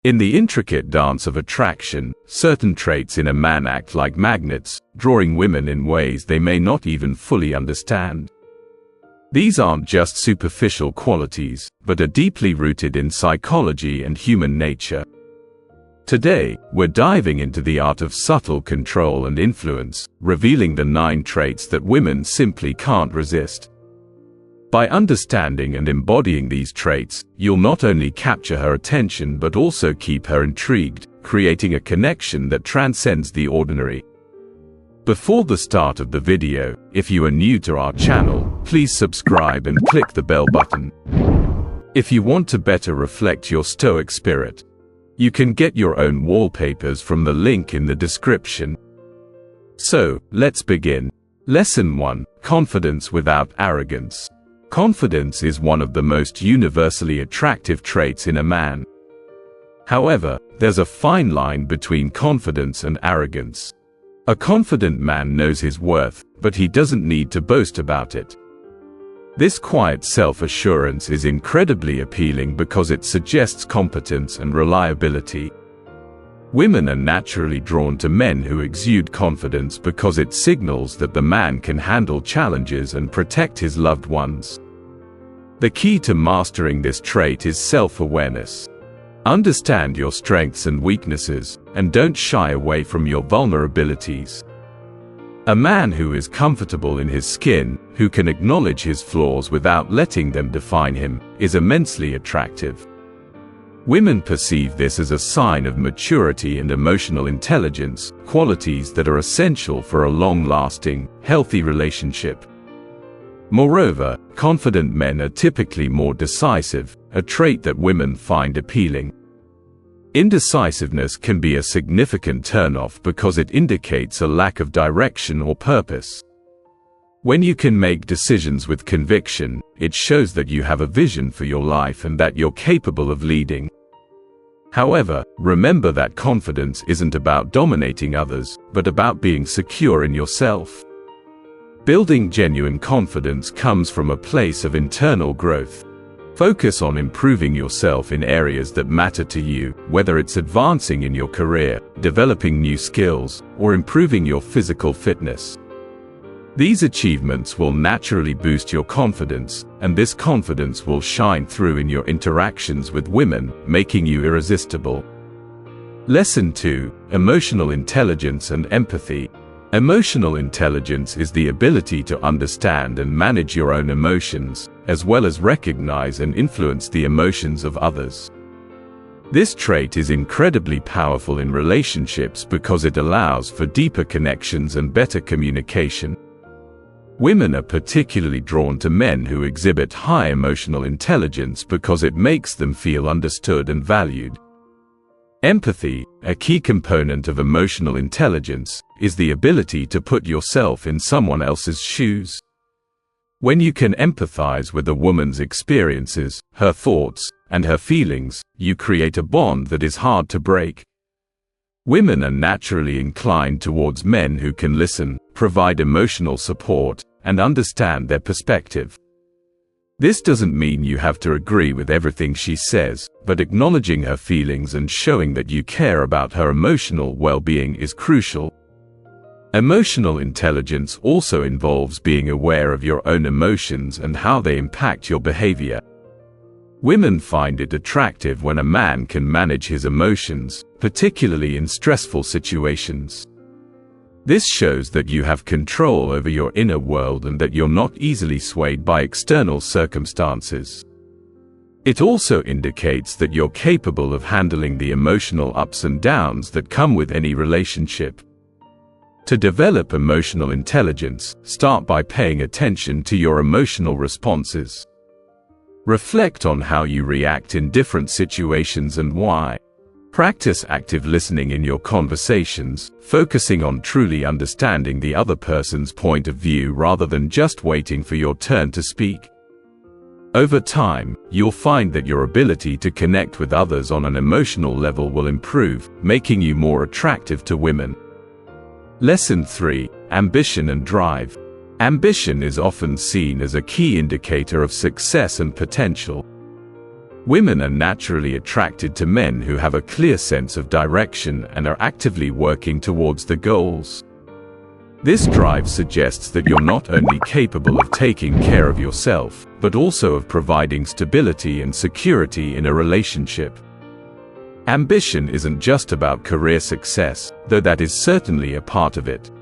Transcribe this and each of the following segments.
In the intricate dance of attraction, certain traits in a man act like magnets, drawing women in ways they may not even fully understand. These aren't just superficial qualities, but are deeply rooted in psychology and human nature. Today, we're diving into the art of subtle control and influence, revealing the 9 traits that women simply can't resist. By understanding and embodying these traits, you'll not only capture her attention but also keep her intrigued, creating a connection that transcends the ordinary. Before the start of the video, if you are new to our channel, please subscribe and click the bell button. If you want to better reflect your Stoic spirit, you can get your own wallpapers from the link in the description. So, let's begin. Lesson 1: Confidence without arrogance. Confidence is one of the most universally attractive traits in a man. However, there's a fine line between confidence and arrogance. A confident man knows his worth, but he doesn't need to boast about it. This quiet self-assurance is incredibly appealing because it suggests competence and reliability. Women are naturally drawn to men who exude confidence because it signals that the man can handle challenges and protect his loved ones. The key to mastering this trait is self-awareness. Understand your strengths and weaknesses, and don't shy away from your vulnerabilities. A man who is comfortable in his skin, who can acknowledge his flaws without letting them define him, is immensely attractive. Women perceive this as a sign of maturity and emotional intelligence, qualities that are essential for a long-lasting, healthy relationship. Moreover, confident men are typically more decisive, a trait that women find appealing. Indecisiveness can be a significant turn-off because it indicates a lack of direction or purpose. When you can make decisions with conviction, it shows that you have a vision for your life and that you're capable of leading. However, remember that confidence isn't about dominating others, but about being secure in yourself. Building genuine confidence comes from a place of internal growth. Focus on improving yourself in areas that matter to you, whether it's advancing in your career, developing new skills, or improving your physical fitness. These achievements will naturally boost your confidence, and this confidence will shine through in your interactions with women, making you irresistible. Lesson 2: Emotional intelligence and empathy. Emotional intelligence is the ability to understand and manage your own emotions, as well as recognize and influence the emotions of others. This trait is incredibly powerful in relationships because it allows for deeper connections and better communication. Women are particularly drawn to men who exhibit high emotional intelligence because it makes them feel understood and valued. Empathy, a key component of emotional intelligence, is the ability to put yourself in someone else's shoes. When you can empathize with a woman's experiences, her thoughts, and her feelings, you create a bond that is hard to break. Women are naturally inclined towards men who can listen, provide emotional support, and understand their perspective. This doesn't mean you have to agree with everything she says, but acknowledging her feelings and showing that you care about her emotional well-being is crucial. Emotional intelligence also involves being aware of your own emotions and how they impact your behavior. Women find it attractive when a man can manage his emotions, particularly in stressful situations. This shows that you have control over your inner world and that you're not easily swayed by external circumstances. It also indicates that you're capable of handling the emotional ups and downs that come with any relationship. To develop emotional intelligence, start by paying attention to your emotional responses. Reflect on how you react in different situations and why. Practice active listening in your conversations, focusing on truly understanding the other person's point of view rather than just waiting for your turn to speak. Over time, you'll find that your ability to connect with others on an emotional level will improve, making you more attractive to women. Lesson 3: Ambition and drive. Ambition is often seen as a key indicator of success and potential. Women are naturally attracted to men who have a clear sense of direction and are actively working towards the goals. This drive suggests that you're not only capable of taking care of yourself, but also of providing stability and security in a relationship. Ambition isn't just about career success, though that is certainly a part of it.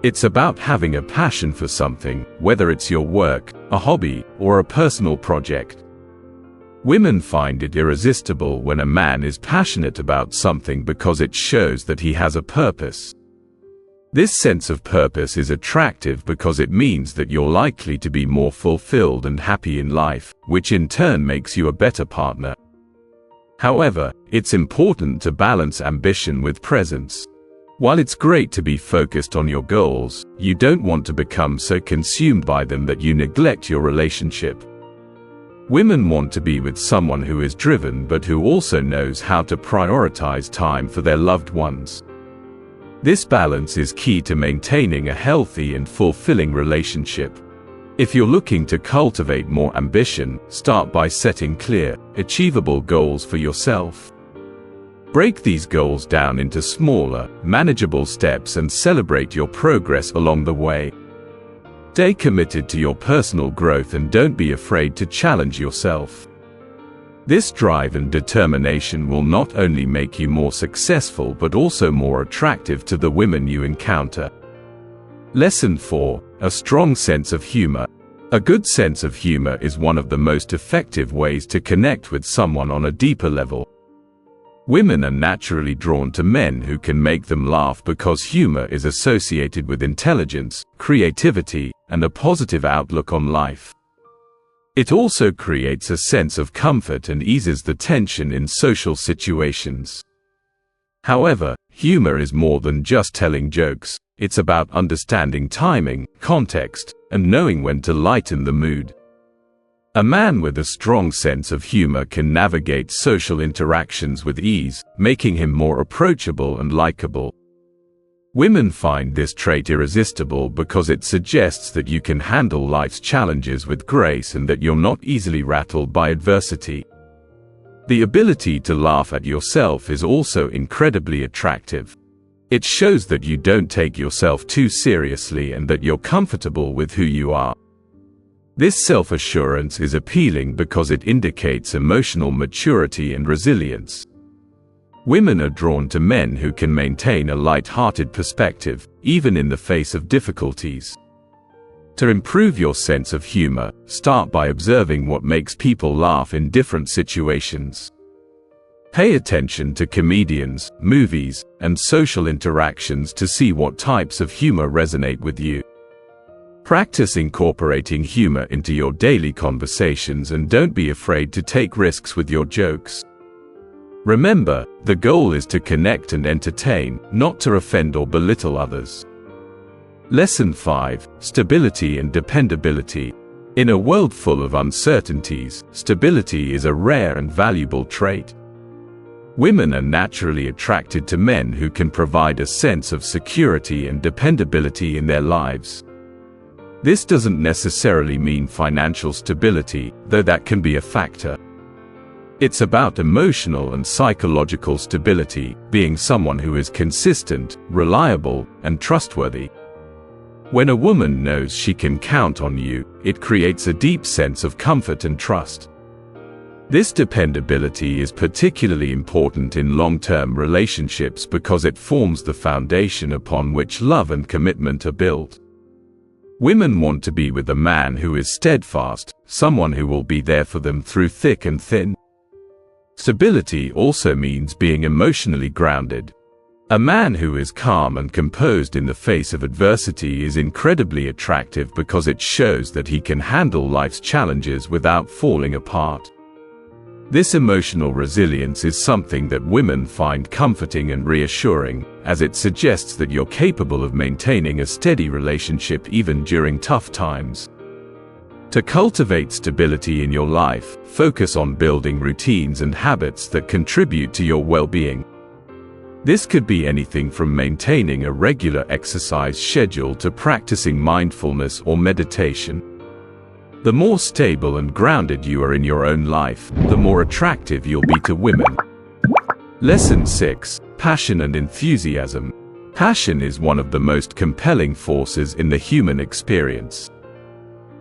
It's about having a passion for something, whether it's your work, a hobby, or a personal project. Women find it irresistible when a man is passionate about something because it shows that he has a purpose. This sense of purpose is attractive because it means that you're likely to be more fulfilled and happy in life, which in turn makes you a better partner. However, it's important to balance ambition with presence. While it's great to be focused on your goals, you don't want to become so consumed by them that you neglect your relationship. Women want to be with someone who is driven but who also knows how to prioritize time for their loved ones. This balance is key to maintaining a healthy and fulfilling relationship. If you're looking to cultivate more ambition, start by setting clear, achievable goals for yourself. Break these goals down into smaller, manageable steps and celebrate your progress along the way. Stay committed to your personal growth and don't be afraid to challenge yourself. This drive and determination will not only make you more successful but also more attractive to the women you encounter. Lesson 4: A strong sense of humor. A good sense of humor is one of the most effective ways to connect with someone on a deeper level. Women are naturally drawn to men who can make them laugh because humor is associated with intelligence, creativity, and a positive outlook on life. It also creates a sense of comfort and eases the tension in social situations. However, humor is more than just telling jokes. It's about understanding timing, context, and knowing when to lighten the mood. A man with a strong sense of humor can navigate social interactions with ease, making him more approachable and likable. Women find this trait irresistible because it suggests that you can handle life's challenges with grace and that you're not easily rattled by adversity. The ability to laugh at yourself is also incredibly attractive. It shows that you don't take yourself too seriously and that you're comfortable with who you are. This self-assurance is appealing because it indicates emotional maturity and resilience. Women are drawn to men who can maintain a light-hearted perspective, even in the face of difficulties. To improve your sense of humor, start by observing what makes people laugh in different situations. Pay attention to comedians, movies, and social interactions to see what types of humor resonate with you. Practice incorporating humor into your daily conversations and don't be afraid to take risks with your jokes. Remember, the goal is to connect and entertain, not to offend or belittle others. Lesson 5: Stability and dependability. In a world full of uncertainties, stability is a rare and valuable trait. Women are naturally attracted to men who can provide a sense of security and dependability in their lives. This doesn't necessarily mean financial stability, though that can be a factor. It's about emotional and psychological stability, being someone who is consistent, reliable, and trustworthy. When a woman knows she can count on you, it creates a deep sense of comfort and trust. This dependability is particularly important in long-term relationships because it forms the foundation upon which love and commitment are built. Women want to be with a man who is steadfast, someone who will be there for them through thick and thin. Stability also means being emotionally grounded. A man who is calm and composed in the face of adversity is incredibly attractive because it shows that he can handle life's challenges without falling apart. This emotional resilience is something that women find comforting and reassuring, as it suggests that you're capable of maintaining a steady relationship even during tough times. To cultivate stability in your life, focus on building routines and habits that contribute to your well-being. This could be anything from maintaining a regular exercise schedule to practicing mindfulness or meditation. The more stable and grounded you are in your own life, the more attractive you'll be to women. Lesson 6. Passion and enthusiasm. Passion is one of the most compelling forces in the human experience.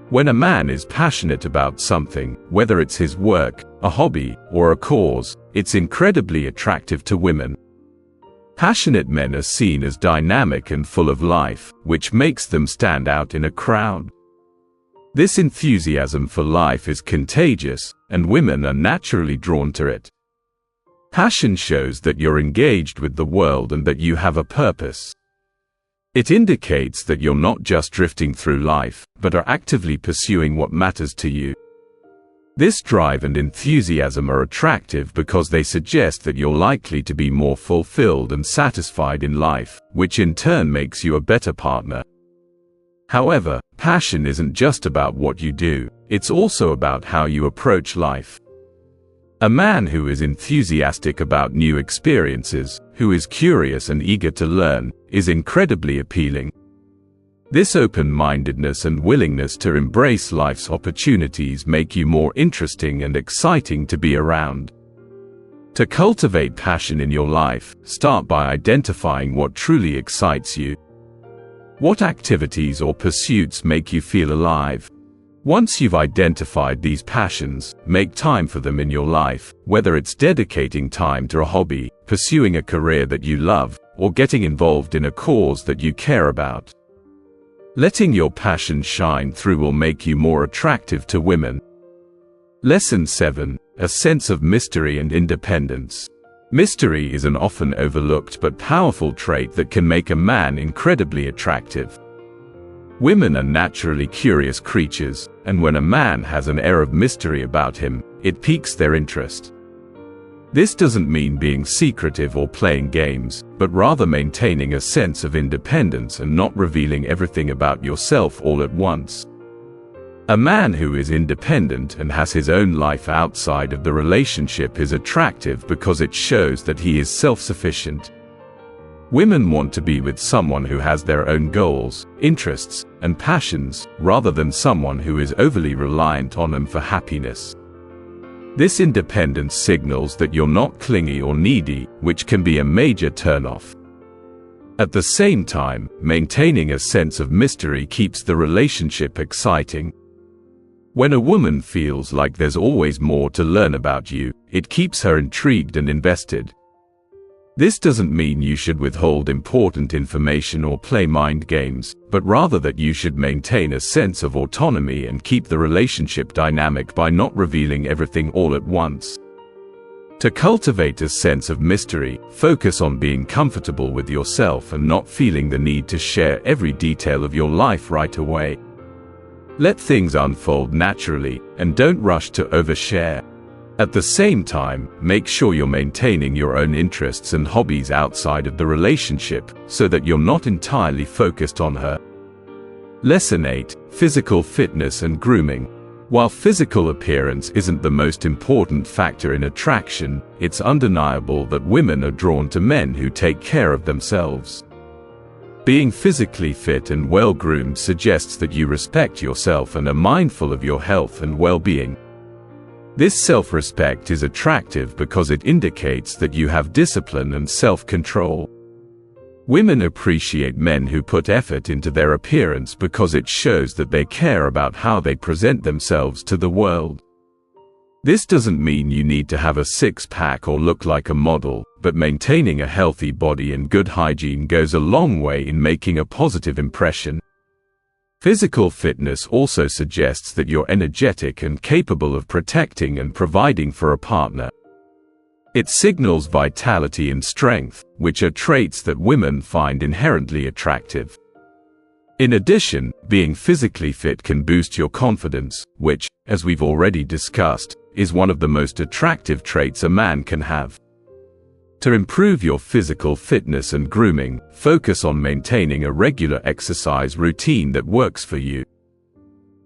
When a man is passionate about something, whether it's his work, a hobby, or a cause, it's incredibly attractive to women. Passionate men are seen as dynamic and full of life, which makes them stand out in a crowd. This enthusiasm for life is contagious, and women are naturally drawn to it. Passion shows that you're engaged with the world and that you have a purpose. It indicates that you're not just drifting through life, but are actively pursuing what matters to you. This drive and enthusiasm are attractive because they suggest that you're likely to be more fulfilled and satisfied in life, which in turn makes you a better partner. However, passion isn't just about what you do, it's also about how you approach life. A man who is enthusiastic about new experiences, who is curious and eager to learn, is incredibly appealing. This open-mindedness and willingness to embrace life's opportunities make you more interesting and exciting to be around. To cultivate passion in your life, start by identifying what truly excites you. What activities or pursuits make you feel alive? Once you've identified these passions, make time for them in your life, whether it's dedicating time to a hobby, pursuing a career that you love, or getting involved in a cause that you care about. Letting your passion shine through will make you more attractive to women. Lesson 7. A sense of mystery and independence. Mystery is an often overlooked but powerful trait that can make a man incredibly attractive. Women are naturally curious creatures, and when a man has an air of mystery about him, it piques their interest. This doesn't mean being secretive or playing games, but rather maintaining a sense of independence and not revealing everything about yourself all at once. A man who is independent and has his own life outside of the relationship is attractive because it shows that he is self-sufficient. Women want to be with someone who has their own goals, interests, and passions, rather than someone who is overly reliant on them for happiness. This independence signals that you're not clingy or needy, which can be a major turnoff. At the same time, maintaining a sense of mystery keeps the relationship exciting. When a woman feels like there's always more to learn about you, it keeps her intrigued and invested. This doesn't mean you should withhold important information or play mind games, but rather that you should maintain a sense of autonomy and keep the relationship dynamic by not revealing everything all at once. To cultivate a sense of mystery, focus on being comfortable with yourself and not feeling the need to share every detail of your life right away. Let things unfold naturally, and don't rush to overshare. At the same time, make sure you're maintaining your own interests and hobbies outside of the relationship, so that you're not entirely focused on her. Lesson 8. Physical fitness and grooming. While physical appearance isn't the most important factor in attraction, it's undeniable that women are drawn to men who take care of themselves. Being physically fit and well-groomed suggests that you respect yourself and are mindful of your health and well-being. This self-respect is attractive because it indicates that you have discipline and self-control. Women appreciate men who put effort into their appearance because it shows that they care about how they present themselves to the world. This doesn't mean you need to have a six-pack or look like a model, but maintaining a healthy body and good hygiene goes a long way in making a positive impression. Physical fitness also suggests that you're energetic and capable of protecting and providing for a partner. It signals vitality and strength, which are traits that women find inherently attractive. In addition, being physically fit can boost your confidence, which, as we've already discussed, is one of the most attractive traits a man can have. To improve your physical fitness and grooming, focus on maintaining a regular exercise routine that works for you.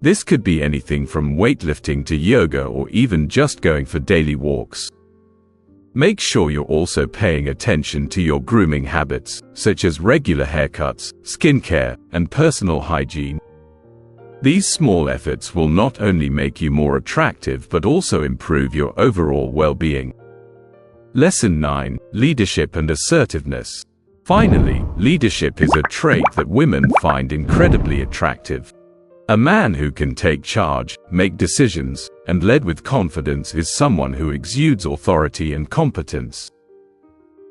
This could be anything from weightlifting to yoga or even just going for daily walks. Make sure you're also paying attention to your grooming habits, such as regular haircuts, skincare, and personal hygiene. These small efforts will not only make you more attractive but also improve your overall well-being. Lesson 9: Leadership and assertiveness. Finally, leadership is a trait that women find incredibly attractive. A man who can take charge, make decisions, and lead with confidence is someone who exudes authority and competence.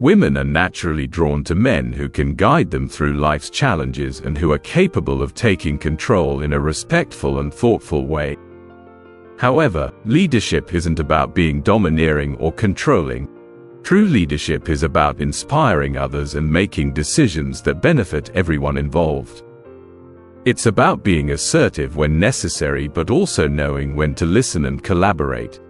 Women are naturally drawn to men who can guide them through life's challenges and who are capable of taking control in a respectful and thoughtful way. However, leadership isn't about being domineering or controlling. True leadership is about inspiring others and making decisions that benefit everyone involved. It's about being assertive when necessary but also knowing when to listen and collaborate.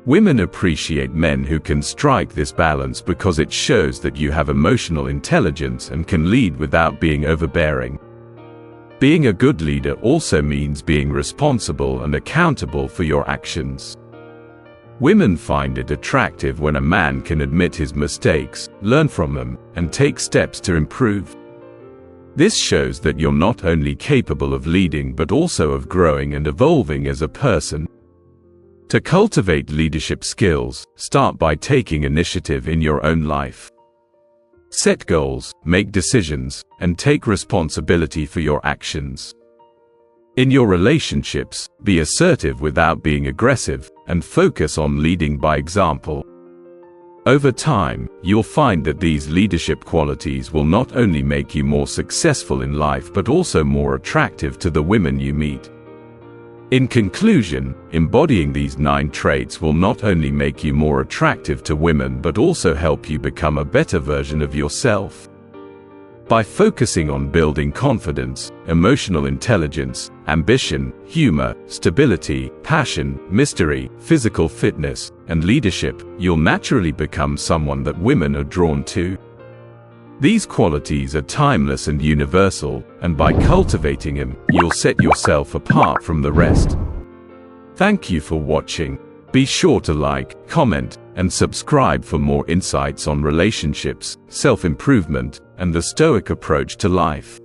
Women appreciate men who can strike this balance because it shows that you have emotional intelligence and can lead without being overbearing. Being a good leader also means being responsible and accountable for your actions. Women find it attractive when a man can admit his mistakes, learn from them, and take steps to improve. This shows that you're not only capable of leading but also of growing and evolving as a person. To cultivate leadership skills, start by taking initiative in your own life. Set goals, make decisions, and take responsibility for your actions. In your relationships, be assertive without being aggressive, and focus on leading by example. Over time, you'll find that these leadership qualities will not only make you more successful in life but also more attractive to the women you meet. In conclusion, embodying these 9 traits will not only make you more attractive to women but also help you become a better version of yourself. By focusing on building confidence, emotional intelligence, ambition, humor, stability, passion, mystery, physical fitness, and leadership, you'll naturally become someone that women are drawn to. These qualities are timeless and universal, and by cultivating them, you'll set yourself apart from the rest. Thank you for watching. Be sure to like, comment, and subscribe for more insights on relationships, self-improvement, and the Stoic approach to life.